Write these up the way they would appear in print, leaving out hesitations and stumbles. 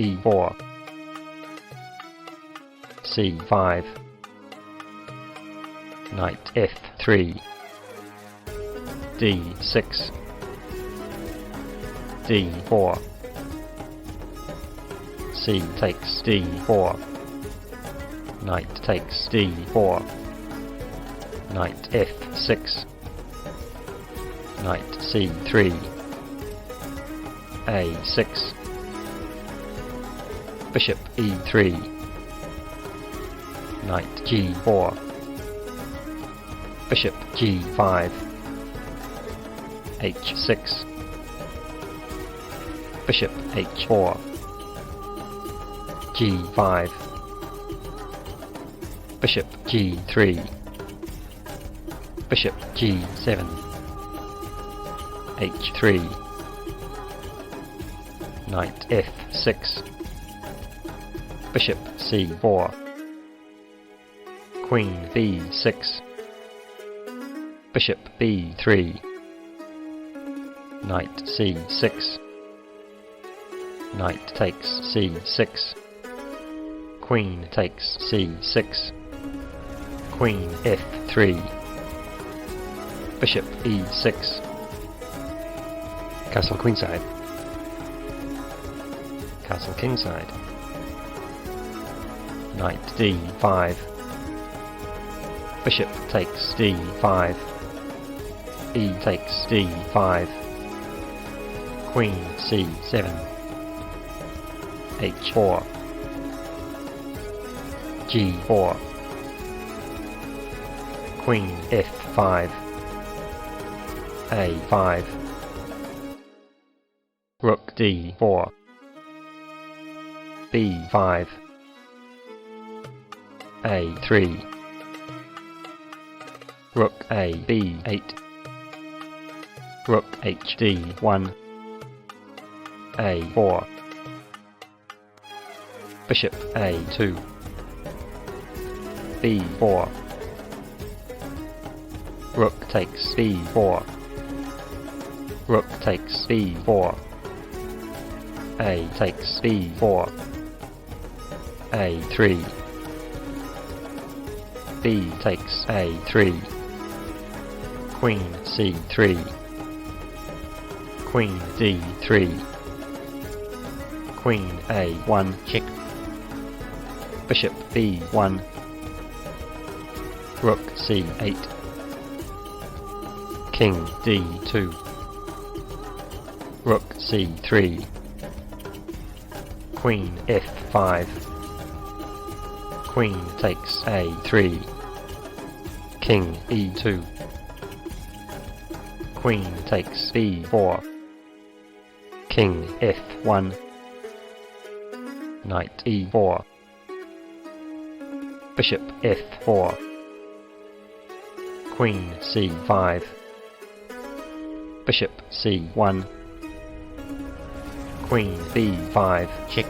e4, c5, knight f3, d6, d4, c takes d4, knight takes d4, knight f6, knight c3, a6, bishop e3, knight g4, bishop g5, h6, bishop h4, g5, bishop g3, bishop g7, h3, knight f6, bishop c4, queen b6, bishop b3, knight c6, knight takes c6, queen takes c6, queen f3, bishop e6, castle queenside, castle kingside, knight d5, bishop takes d5, e takes d5, queen c7, h4, g4, queen f5, a5, rook d4, b5, a3, rook a b8, rook hd1, a4, bishop a2, b4, rook takes b4, rook takes b4, a takes b4, a3, b takes a3, queen c3, queen d3, queen a1 check, bishop b1, rook c8, king d2, rook c3, queen f5, queen takes a3, king e2, queen takes b4, king f1, knight e4, bishop f4, queen c5, bishop c1, queen b5 check,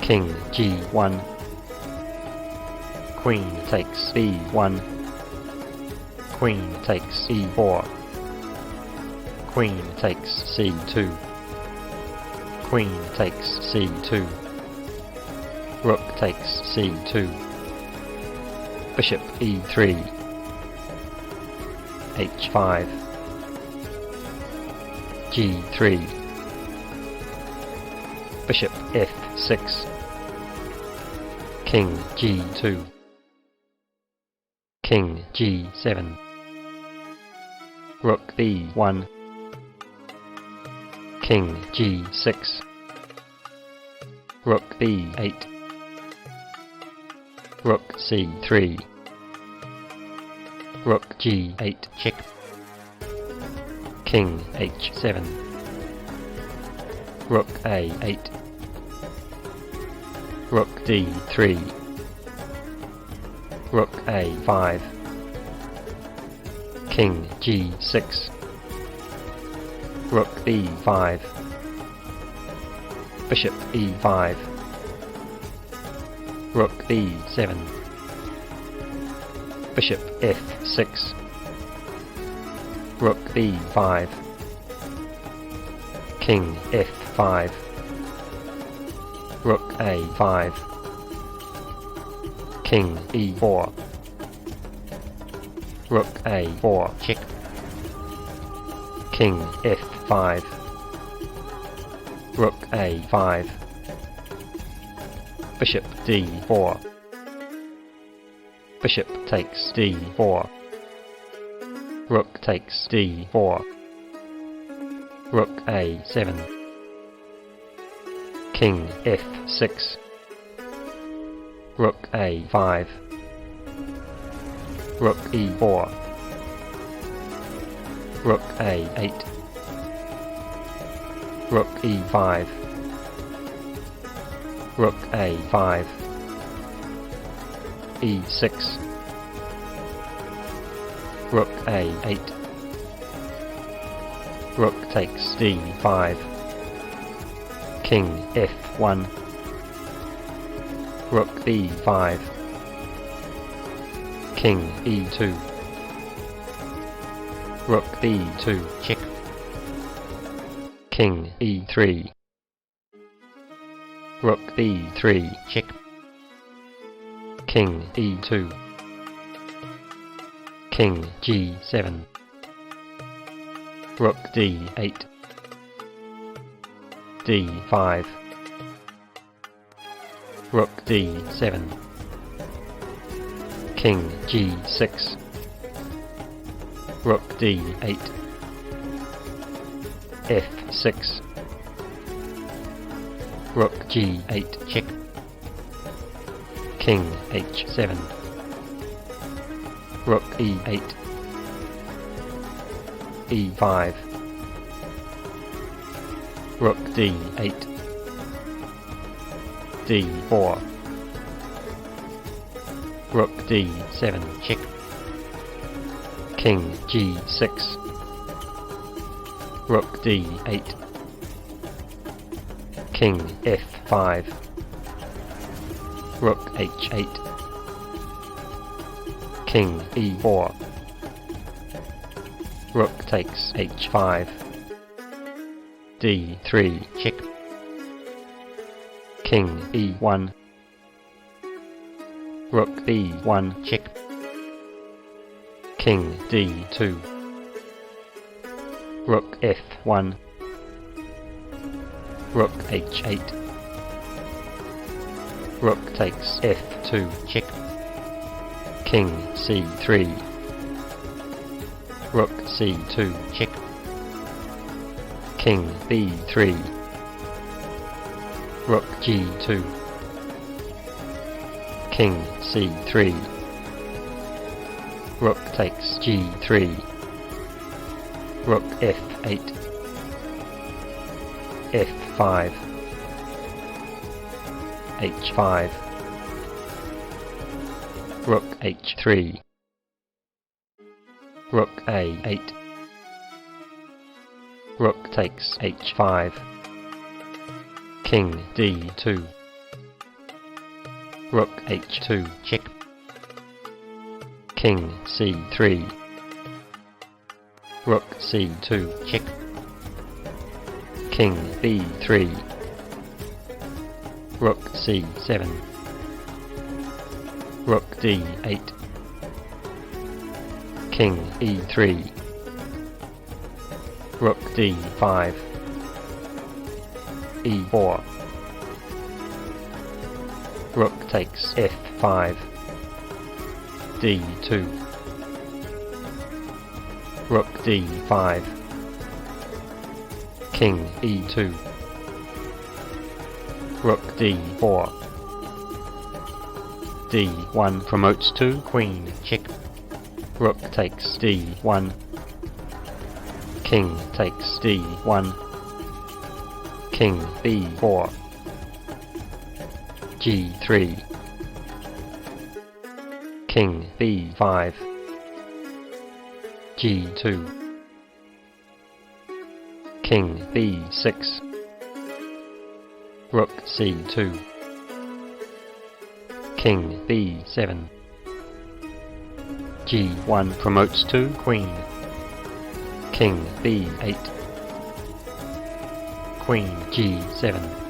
king g1, queen takes b1, queen takes e4, queen takes c2, queen takes c2, rook takes c2, bishop e3, h5, g3, bishop f6, king g2, king g7, rook b1, king g6, rook b8, rook c3, rook g8 check, king h7, rook a8, rook d3, rook a5, king g6, rook b5, bishop e5, rook b7, bishop f6, rook b5, king f5, Rook A5. King E4. Rook A4. Check. King F5. Rook A5. Bishop D4. Bishop takes D4. Rook takes D4. Rook A7. King F6. Rook A5. Rook E4. Rook A8. Rook E5. Rook A5. E6. Rook A8. Rook takes D5. King F1. Rook B5. King E2. Rook B2. Check. King E3. Rook B3. Check. King E2. King G7. Rook D8. D5. Rook D7. King G6. Rook D8. F6. Rook G8. Check. King H7. Rook E8. E5. Rook D8. D4. Rook D7. Check. King G6. Rook D8. King F5. Rook H8. King E4. Rook takes H5. D3. Check. King E1. Rook B1. Check. King D2. Rook F1. Rook H8. Rook takes F2. Check. King C3. Rook C2. Check. King B3. Rook G2. King C3. Rook takes G3. Rook F8. F5. H5. Rook H3. Rook A8. Rook takes H5. King D2. Rook H2. Check. King C3. Rook C2. Check. King B3. Rook C7. Rook D8. King E3. Rook D5. E4. Rook takes F5. D2. Rook D5. King E2. Rook D4. D1 promotes to Queen. Check. Rook takes D1. King takes D1. King B4. G3. King B5. G2. King B6. Rook C2. King B7. G1 promotes to Queen. King B8. Queen. G7.